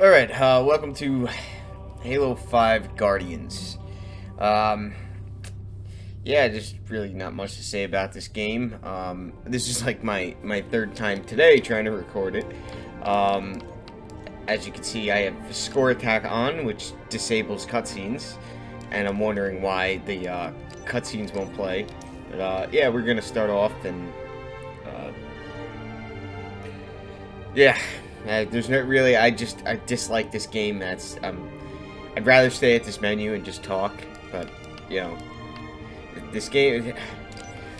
Alright, welcome to Halo 5 Guardians. Yeah, just really not much to say about this game. This is like my third time today trying to record it. As you can see, I have Score Attack on, which disables cutscenes, and I'm wondering why the cutscenes won't play. But yeah, we're gonna start off and yeah. There's no really. I dislike this game. I'd rather stay at this menu and just talk. But you know, this game.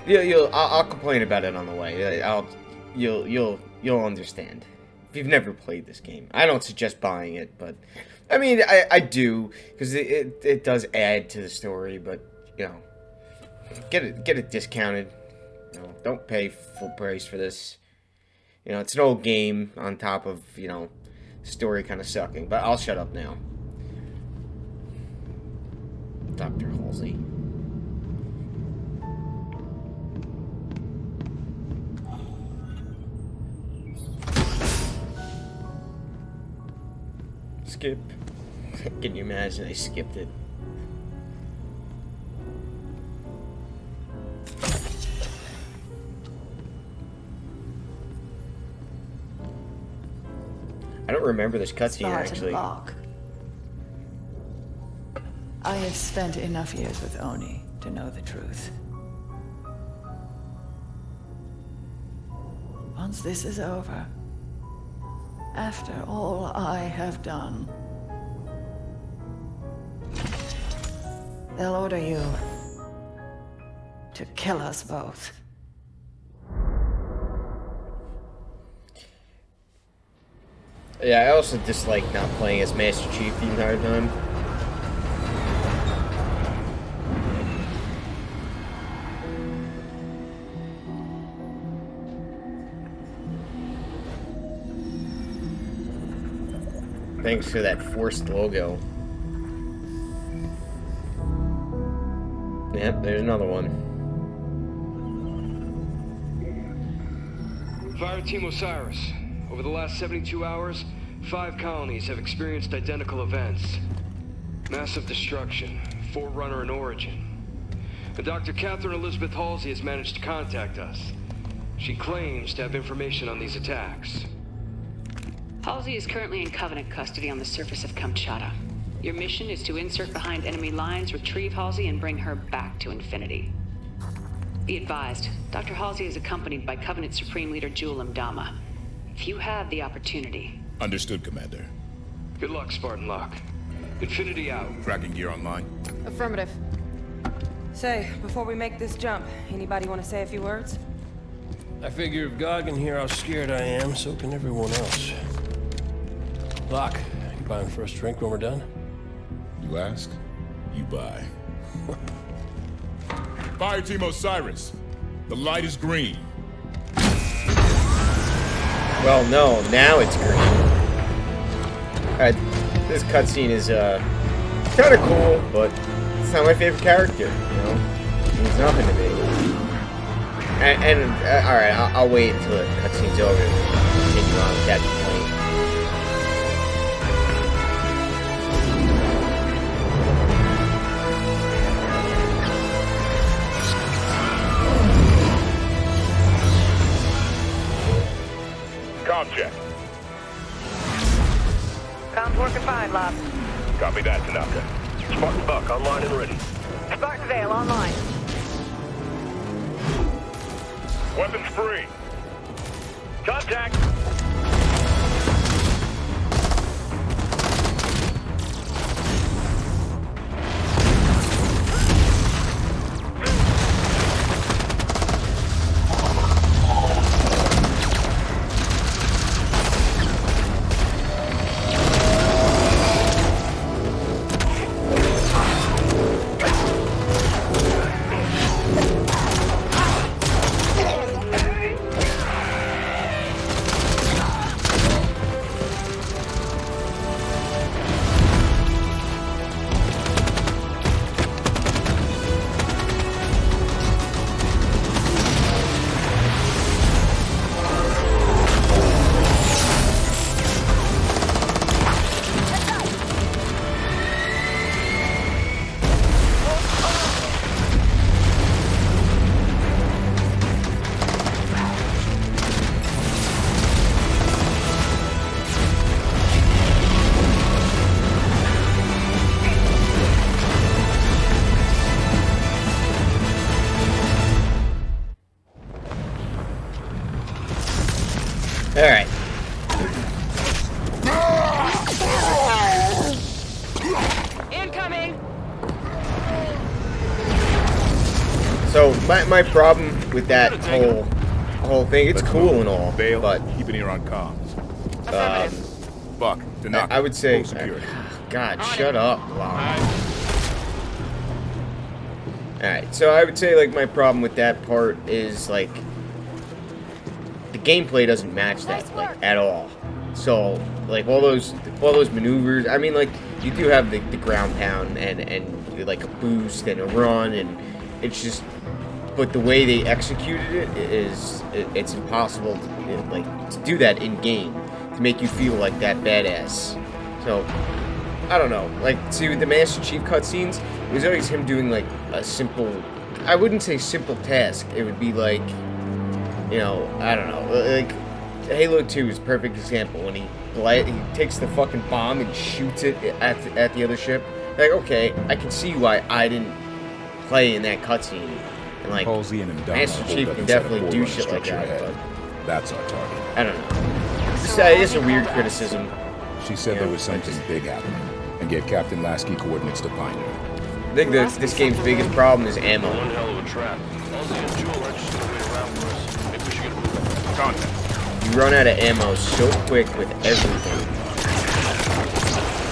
I'll complain about it on the way. You'll understand if you've never played this game. I don't suggest buying it, but I mean I do because it does add to the story. But you know, get it discounted. You know, don't pay full price for this. You know, it's an old game on top of, you know, story kind of sucking. But I'll shut up now. Dr. Halsey. Skip. Can you imagine I skipped it? I don't remember this cutscene actually. Locke. I have spent enough years with Oni to know the truth. Once this is over, after all I have done, they'll order you to kill us both. Yeah, I also dislike not playing as Master Chief the entire time. Thanks for that forced logo. Yep, there's another one. Fire Team Osiris. Over the last 72 hours, 5 colonies have experienced identical events. Massive destruction, Forerunner and Origin. And Dr. Catherine Elizabeth Halsey has managed to contact us. She claims to have information on these attacks. Halsey is currently in Covenant custody on the surface of Kamchatka. Your mission is to insert behind enemy lines, retrieve Halsey, and bring her back to Infinity. Be advised, Dr. Halsey is accompanied by Covenant Supreme Leader Jul 'Mdama. If you have the opportunity... Understood, Commander. Good luck, Spartan Locke. Infinity out. Tracking gear online. Affirmative. Say, before we make this jump, anybody want to say a few words? I figure if God can hear how scared I am, so can everyone else. Locke, you buying the first drink when we're done? You ask, you buy. Fire Team Osiris. The light is green. Well, no, now it's green. Alright, this cutscene is, kind of cool, but it's not my favorite character, you know? It means nothing to me. Alright, I'll wait until the cutscene's over and continue on with that complaint. Comm check. Comms working fine, Locke. Copy that, Tanaka. Spartan Buck online and ready. Spartan Vale online. Weapons free. Contact. So my problem with that whole thing, it's Let's cool move. and all, Bale, but keep an ear on comms. Buck, Tanaka, I would say, full security. God, shut up, Locke. Alright, so I would say, like, my problem with that part is, like, the gameplay doesn't match that, like, at all. So, like, all those maneuvers, I mean, like, you do have the ground pound and like, a boost and a run, and it's just, but the way they executed it is, it's impossible to do that in-game, to make you feel like that badass. So, I don't know, like, see, with the Master Chief cutscenes, it was always him doing, like, a simple, I wouldn't say simple task, it would be like, you know, I don't know, like, Halo 2 is a perfect example, when he takes the fucking bomb and shoots it at the other ship. Like, okay, I can see why I didn't play in that cutscene, and, like, Halsey and Ndana Master hold Chief up can inside a definitely do forerunner shit like structure that, ahead. but, That's our target. I don't know. It's a weird criticism. She said there was something big happening, and gave Captain Lasky coordinates to find her. I think that this game's biggest problem is ammo. One hell of a trap. Halsey and Jewel are just gonna wait around for us. Maybe we should get moving. Contact. You run out of ammo so quick with everything.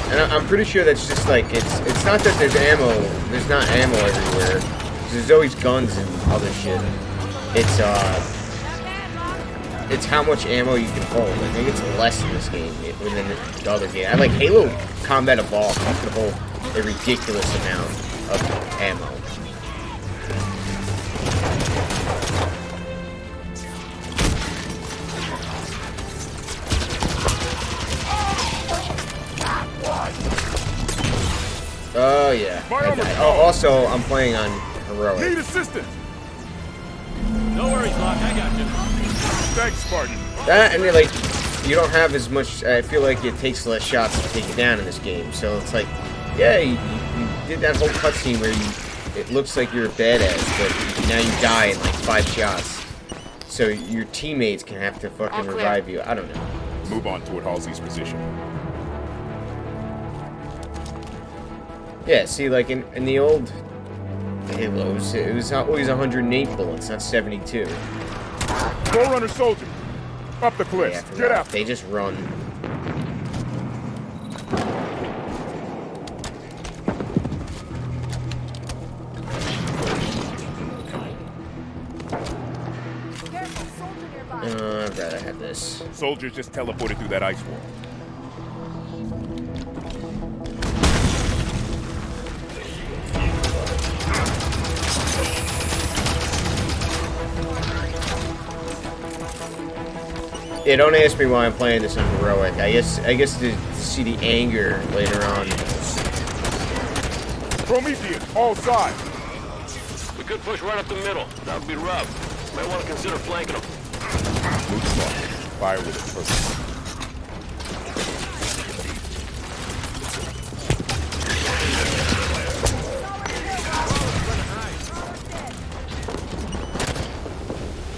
And I'm pretty sure that's just like, it's not that there's not ammo everywhere. There's always guns and other shit. It's how much ammo you can hold. I think it's less in this game than the other game. I like Halo Combat Evolved, you can hold a ridiculous amount of ammo. Oh yeah. Oh, also, I'm playing on heroic. Need assistance! No worries, Locke. I got you. Thanks, Spartan. That and then, like, you don't have as much. I feel like it takes less shots to take you down in this game. So it's like, yeah, you did that whole cutscene where it looks like you're a badass, but now you die in like 5 shots. So your teammates can have to fucking revive you. I don't know. Move on toward Halsey's position. Yeah, see, like in the old Halos, it was always 108 bullets, not 72. Forerunner soldier, up the Yeah, I cliffs. forgot. Get out. They just run. I'd rather have this. Soldiers just teleported through that ice wall. Yeah, don't ask me why I'm playing this on heroic. I guess to see the anger later on. Prometheus, all sides. We could push right up the middle. That would be rough. Might want to consider flanking them. Move smart. Fire with it first.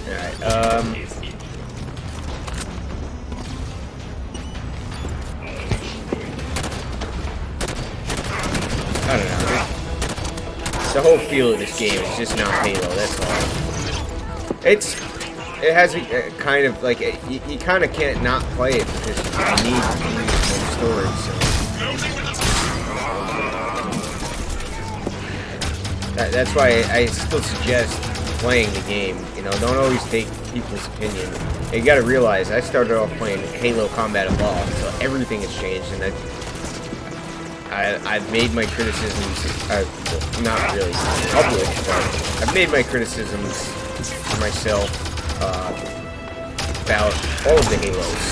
Alright, I don't know. The whole feel of this game is just not Halo, that's all. It has a kind of, like, you kind of can't not play it because you need more storage, so. That's why I still suggest playing the game, you know, don't always take people's opinion. You gotta realize, I started off playing Halo Combat Evolved, so everything has changed, and I've made my criticisms, well, not really public, but I've made my criticisms for myself about all of the Halos.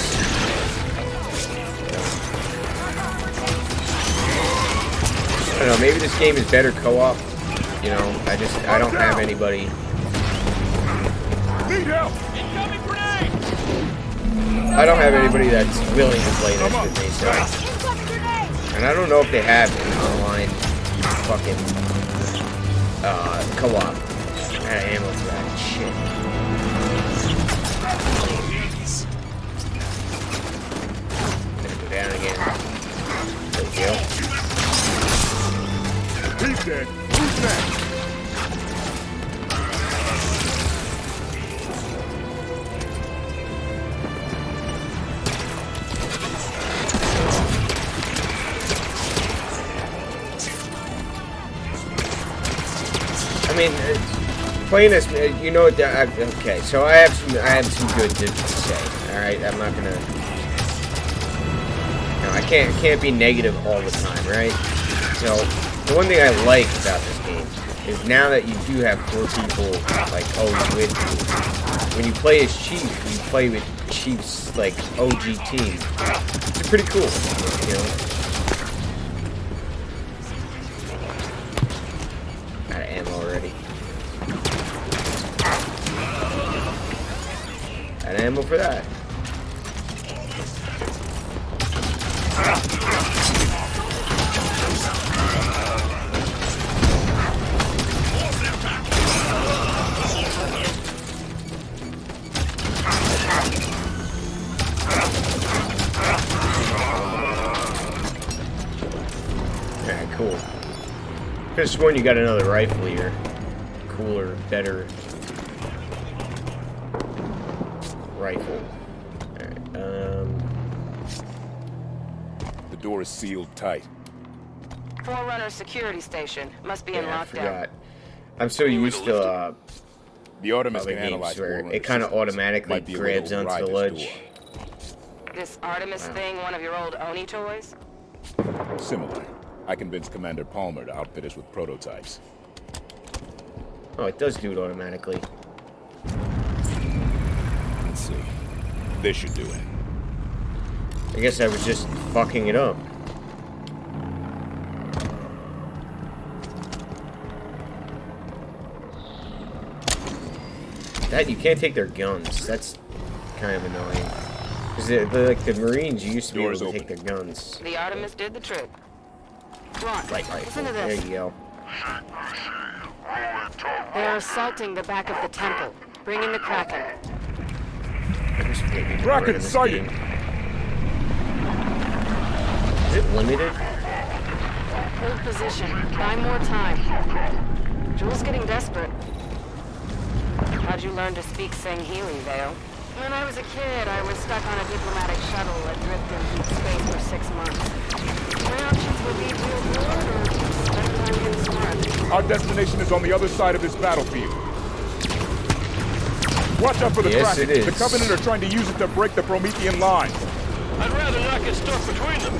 I don't know, maybe this game is better co-op. You know, I don't have anybody. Need help! I don't have anybody that's willing to play this with me, so. And I don't know if they have an online fucking co-op. I had ammo for that shit. Gonna go down again. There we go. He's dead. Who's next? mean, playing this, you know, okay. So I have some good to say. All right, I'm not gonna. No, I can't be negative all the time, right? So the one thing I like about this game is now that you do have 4 people like always with you. When you play as Chief, you play with Chief's like OG team. It's pretty cool, you know. Out of ammo already. Out of ammo for that. Alright, cool. Could have sworn you got another rifle here. Cooler, better rifle. Alright, The door is sealed tight. Forerunner security station. Must be in yeah, I lockdown. forgot. I'm so used to The Artemis other can games analyze where Forerunner it kind of systems. automatically Might be a way to grabs onto override the this ledge. This Artemis thing, one of your old Oni toys? door. Similar. I convinced Commander Palmer to outfit us with prototypes. Oh, it does do it automatically. Let's see. This should do it. I guess I was just fucking it up. That, you can't take their guns. That's kind of annoying. Because like the Marines, you used to be able Doors to open. take their guns. The Artemis did the trick. Come on, Light rifle. listen to There this. you go. They're assaulting the back of the temple. Bring in the Kraken. I just forget you can Kraken run in this sighted. game. Is it limited? Hold position. Buy more time. Jules getting desperate. How'd you learn to speak Sangheili, Vale? When I was a kid, I was stuck on a diplomatic shuttle adrift in deep space for 6 months. My options would be real war or spend time getting smart. Our destination is on the other side of this battlefield. Watch out for the Yes, Kraken. it is. The Covenant are trying to use it to break the Promethean line. I'd rather not get stuck between them.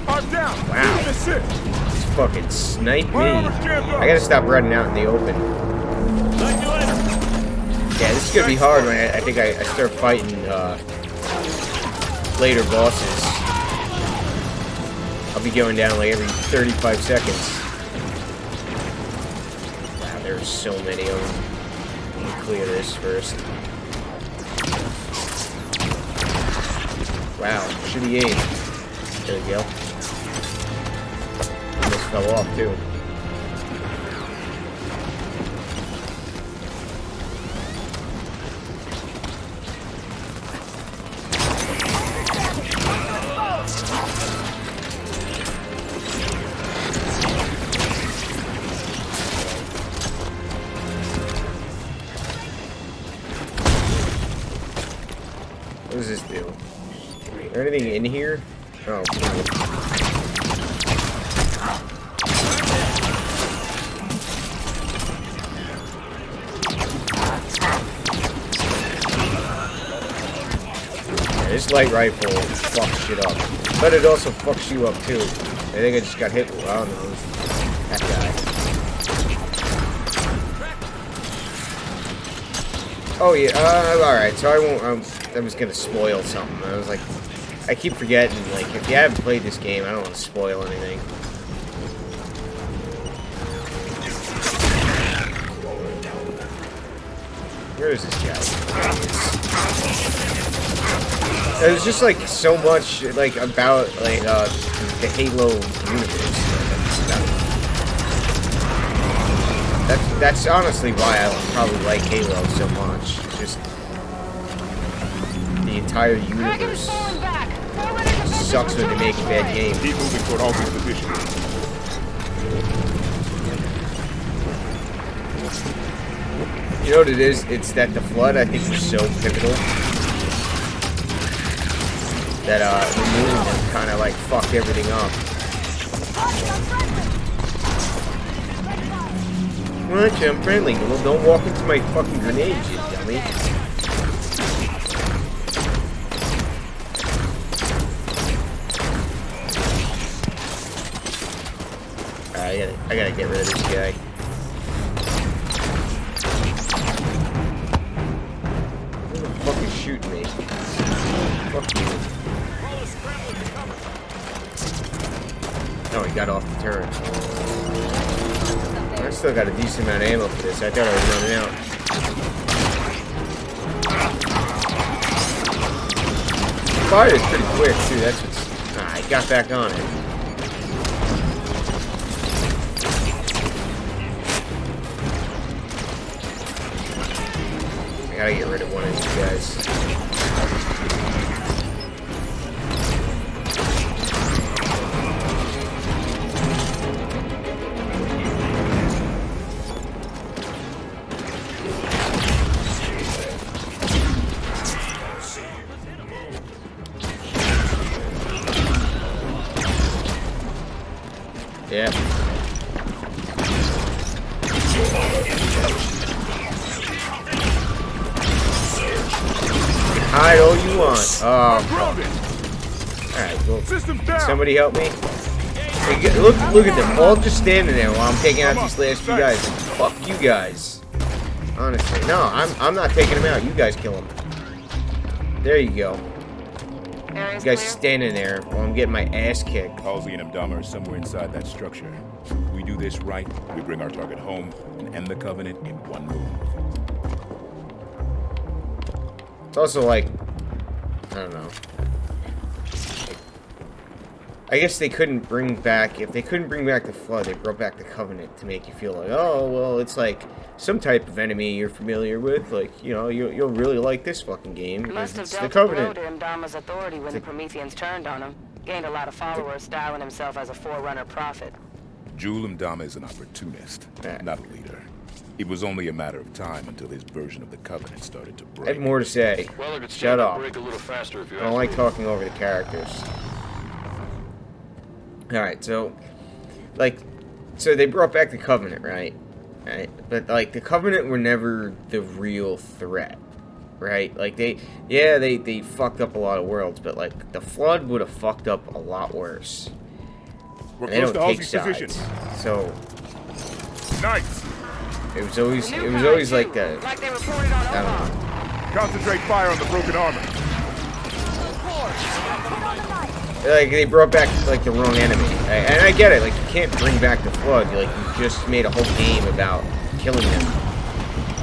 I'm down. Wow. Leave this it. Just fucking snipe me. My armor's jammed up. I gotta stop running out in the open. Talk to you later. Yeah, this is gonna be hard when I think I start fighting later bosses. I'll be going down like every 35 seconds. Wow, there's so many of them. Let me clear this first. Wow, shitty aim. There we go. Almost fell off too. What does this do? Is there anything in here? Oh, cool. Yeah, this light rifle fucks shit up. But it also fucks you up too. I think I just got hit with, I don't know, that guy. Oh yeah, alright, so I won't, I was gonna spoil something. I was like, I keep forgetting, like, if you haven't played this game, I don't want to spoil anything. Where is this guy? There's just, like, so much, like, about, like, the Halo universe. That's honestly why I probably like Halo so much. It's just the entire universe sucks when they make bad games. Keep moving toward Halsey's position. You know what it is? It's that the Flood, I think, was so pivotal that removing them kind of like fucked everything up. much. I'm friendly. Well, don't walk into my fucking grenades, you dummy. Alright, I gotta get rid of this guy. Who the fuck is shooting me? Fuck you. Oh, he got off the turret. I still got a decent amount of ammo for this. I thought I was running out. Fire is pretty quick too. That's what's. Ah, I got back on it. I gotta get rid of one of these guys. Yeah. Hide all you want. Oh. Alright, well, can somebody help me? Hey, look at them, all just standing there while I'm taking out these last few guys. Fuck you guys. Honestly. No, I'm not taking them out. You guys kill them. There you go. You guys standing there while I'm getting my ass kicked. Halsey and Mdama are somewhere inside that structure. If we do this right, we bring our target home and end the Covenant in one move. It's also like, I don't know. I guess they couldn't bring back, if they couldn't bring back the Flood, they brought back the Covenant to make you feel like, oh, well, it's like some type of enemy you're familiar with. Like, you know, you'll really like this fucking game. Must have It's the dealt Covenant. to Mdama's authority when the Prometheans turned on him. Gained a lot of followers, styling himself as a forerunner prophet. Jul Mdama is an opportunist, not a leader. It was only a matter of time until his version of the Covenant started to I break. have more to say. Well, I could Shut stand up. break a little faster if you I don't like talking over the characters. Alright, so, like, so they brought back the Covenant, right? Right? But, like, the Covenant were never the real threat, right? Like, they fucked up a lot of worlds, but, like, the Flood would have fucked up a lot worse. We're And they close don't to take Halsey's sides. position. So, Nice! it was always like the, Like they reported on I don't know. Concentrate fire on the broken armor. Like, they brought back, like, the wrong enemy. And I get it, like, you can't bring back the Flood. Like, you just made a whole game about killing them.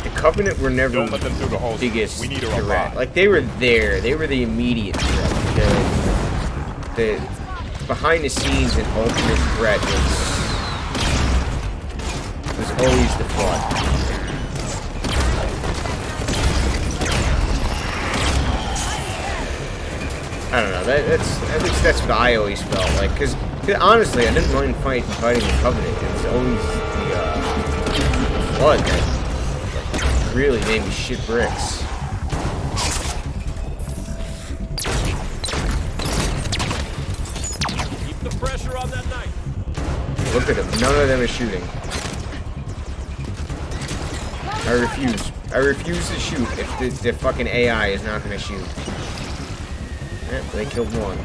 The Covenant were never Don't let them through the Halsey. biggest We need a threat. revive. Like, they were there. They were the immediate threat. The behind-the-scenes and ultimate threat was always the Flood. I don't know. At least that's what I always felt like. Because honestly, I didn't mind fighting the Covenant. It was always the Flood that really made me shit bricks. Keep the pressure on that knife. Look at them. None of them is shooting. I refuse. I refuse to shoot if the fucking AI is not going to shoot. Yep, they killed one.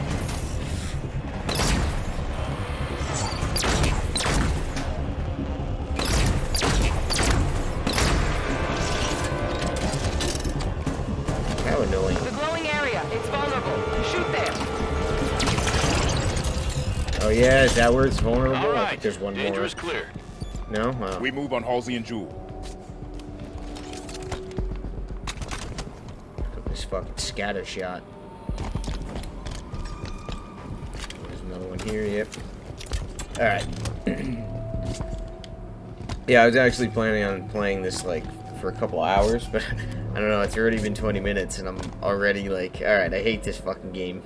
How annoying. The glowing area. It's vulnerable. Shoot there. Oh yeah, is that where it's vulnerable? All I right. think there's one Danger more. is clear. No? Wow. We move on Halsey and Jul. This fucking scatter shot. There's another one here, yep. Alright. Yeah, I was actually planning on playing this, like, for a couple hours, but I don't know, it's already been 20 minutes, and I'm already like, alright, I hate this fucking game.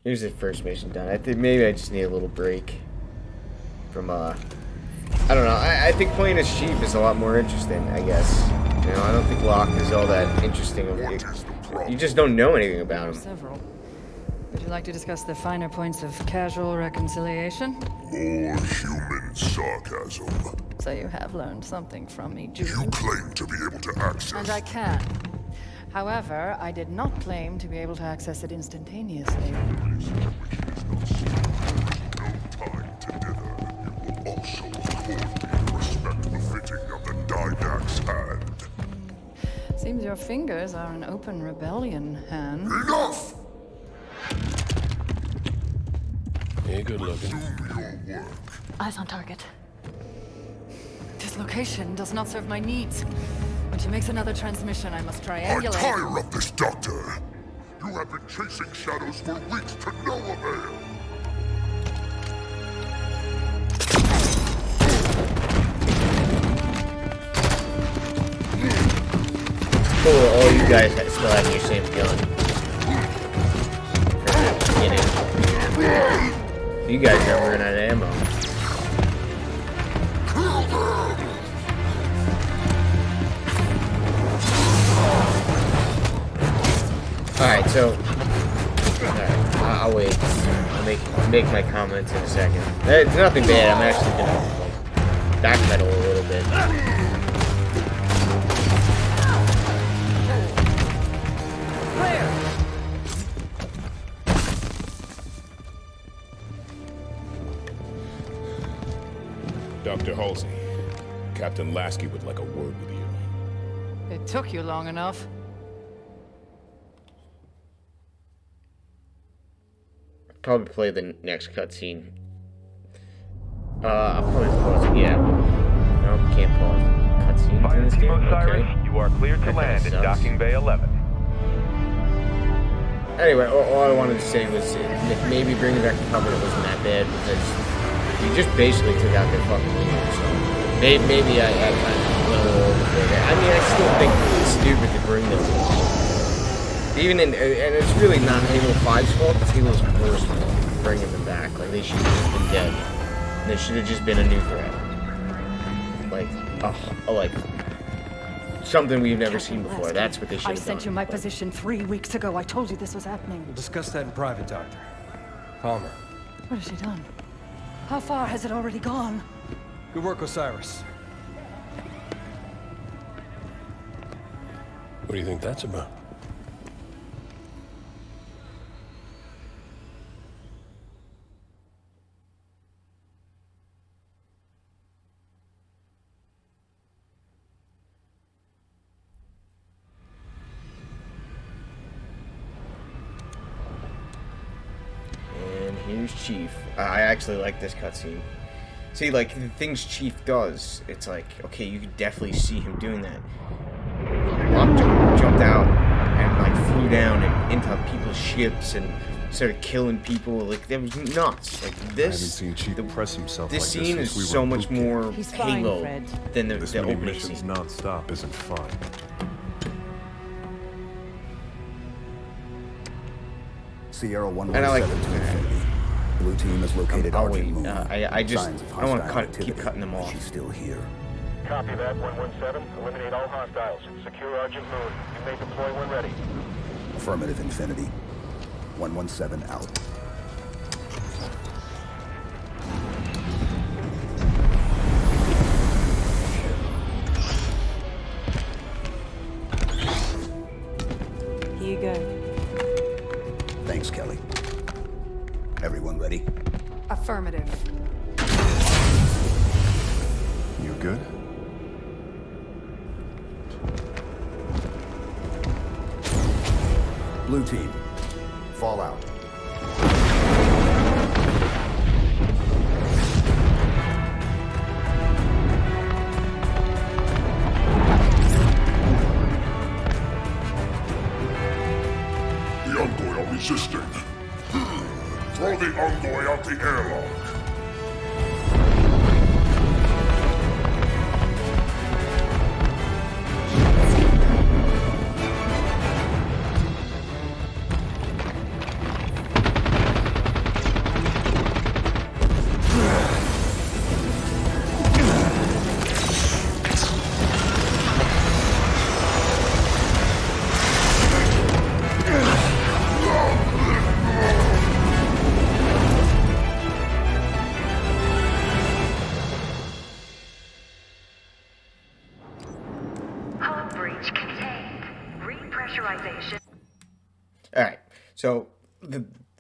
Here's the first mission done. I think maybe I just need a little break from, I don't know, I think playing as Chief is a lot more interesting, I guess. You know, I don't think Locke is all that interesting. You just don't know anything about him. Would you like to discuss the finer points of casual reconciliation? More human sarcasm. So you have learned something from me, Jude. You claim to be able to access... And I can. However, I did not claim to be able to access it instantaneously. No time to dither. You will also accord me the respect befitting of the Didact's hand. Seems your fingers are an open rebellion, Han. Enough! Yeah, good looking. Do your work. Eyes on target. This location does not serve my needs. When she makes another transmission, I must triangulate. I tire of this, Doctor! You have been chasing shadows for weeks to no avail! Cool, all you guys still have your same gun. You guys are running out of ammo. Alright, so... Alright, I'll wait. I'll make my comments in a second. It's nothing bad, I'm actually gonna, like, backpedal a little bit. Dr. Halsey, Captain Lasky would like a word with you. It took you long enough. Probably play the next cutscene. I'll probably pause it, yeah. No, can't pause. Cutscenes in this game? Osiris, Okay. you are cleared to land in Docking Bay 11. Anyway, all I wanted to say was maybe bringing back the Covenant wasn't that bad because you just basically took out their fucking leader, so maybe I kind of went a little overboard there. I mean, I still think it's stupid to bring them. Even in, and it's really not Halo 5's fault, it's Halo's worst fault bringing them back. Like, they should have just been dead. And they should have just been a new threat. Like something we've never seen before. That's what they should have done. I sent you my position 3 weeks ago. I told you this was happening. We'll discuss that in private, Doctor. Palmer. What has she done? How far has it already gone? Good work, Osiris. What do you think that's about? Here's Chief. I actually like this cutscene. See, like, the things Chief does, it's like, okay, you can definitely see him doing that. Locke jumped out and, like, flew down and into people's ships and started killing people. Like, that was nuts. Like, this... I haven't seen Chief press himself this like scene this is since we so were much boot camp. more Halo than the This many opening missions scene. non-stop isn't fun. Sierra And I like 117 to Infinity. Blue team is located I'll Argent wait. Moon. I just Signs of I don't want hostile to keep activity. cutting them off. She's still here. Copy that, 117. Eliminate all hostiles. Secure Argent Moon. You may deploy when ready. Affirmative, Infinity. 117 out. Here you go. Thanks, Kelly. Everyone ready? Affirmative. You good? Blue team, fall out. The Envoy are resisting. Throw the Envoy out the airlock. All right. So,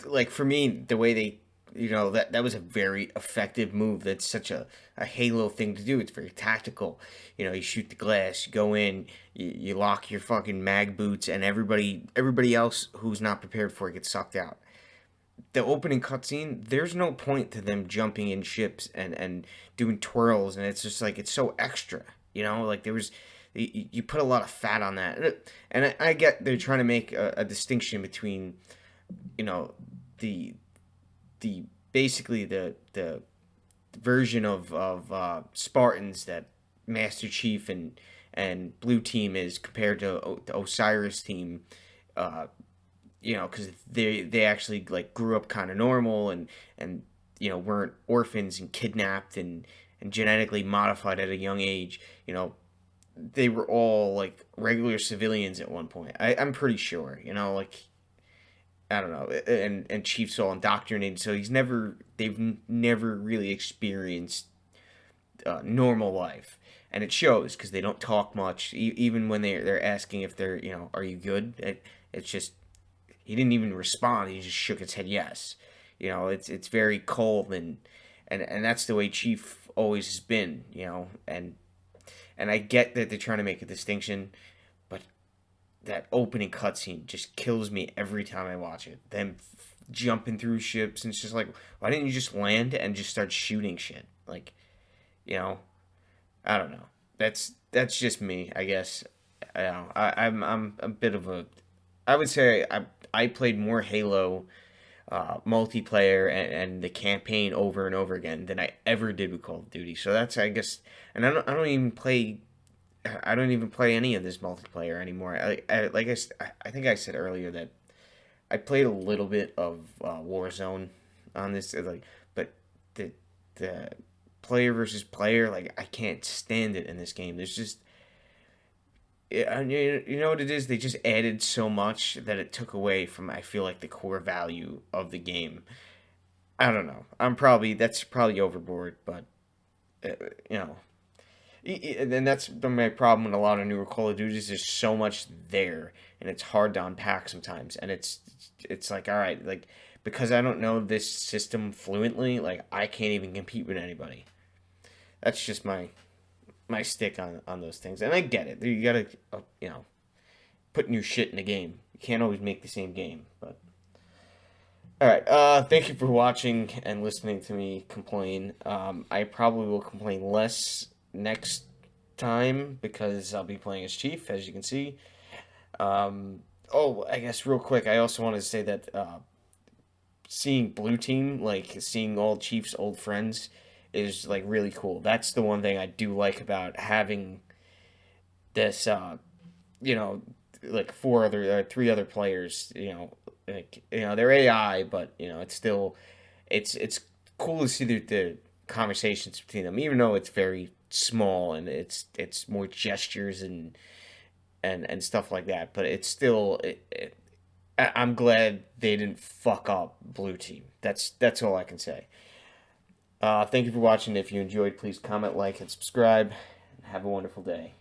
like for me, the way they, that was a very effective move. That's such a Halo thing to do. It's very tactical. You shoot the glass, you go in, you lock your fucking mag boots, and everybody else who's not prepared for it gets sucked out. The opening cutscene, there's no point to them jumping in ships and doing twirls, and it's just like, it's so extra. Like there was, you put a lot of fat on that, and I get they're trying to make a distinction between, the basically the version of Spartans that Master Chief and Blue Team is compared to the Osiris team, because they actually like grew up kind of normal and weren't orphans and kidnapped and genetically modified at a young age. They were all like regular civilians at one point. I'm pretty sure. Like, I don't know. And Chief's all indoctrinated, so they've never really experienced normal life, and it shows because they don't talk much. Even when they're asking if they're are you good? It's just, he didn't even respond. He just shook his head yes. It's very cold and that's the way Chief always has been. And I get that they're trying to make a distinction, but that opening cutscene just kills me every time I watch it. Them jumping through ships, and it's just like, why didn't you just land and just start shooting shit? Like, I don't know. That's just me, I guess. I'm a bit of a, I would say I played more Halo multiplayer and the campaign over and over again than I ever did with Call of Duty. So that's, I guess, and I don't even play any of this multiplayer anymore. I think I said earlier that I played a little bit of Warzone on this, but the player versus player, I can't stand it in this game. There's just, you know what it is? They just added so much that it took away from, I feel like, the core value of the game. I don't know. That's probably overboard, but and that's my problem with a lot of newer Call of Duties. There's so much there, and it's hard to unpack sometimes. And it's like, all right, like, because I don't know this system fluently, I can't even compete with anybody. That's just my stick on those things. And I get it. You gotta, put new shit in the game. You can't always make the same game, but... Alright, thank you for watching and listening to me complain. I probably will complain less next time because I'll be playing as Chief, as you can see. I guess real quick, I also wanted to say that seeing Blue Team, seeing all Chief's old friends, is really cool. That's the one thing I do like about having this, three other players. They're AI, but it's still, it's cool to see the conversations between them, even though it's very small and it's more gestures and stuff like that. But it's still, I'm glad they didn't fuck up Blue Team. That's all I can say. Thank you for watching. If you enjoyed, please comment, like, and subscribe. And have a wonderful day.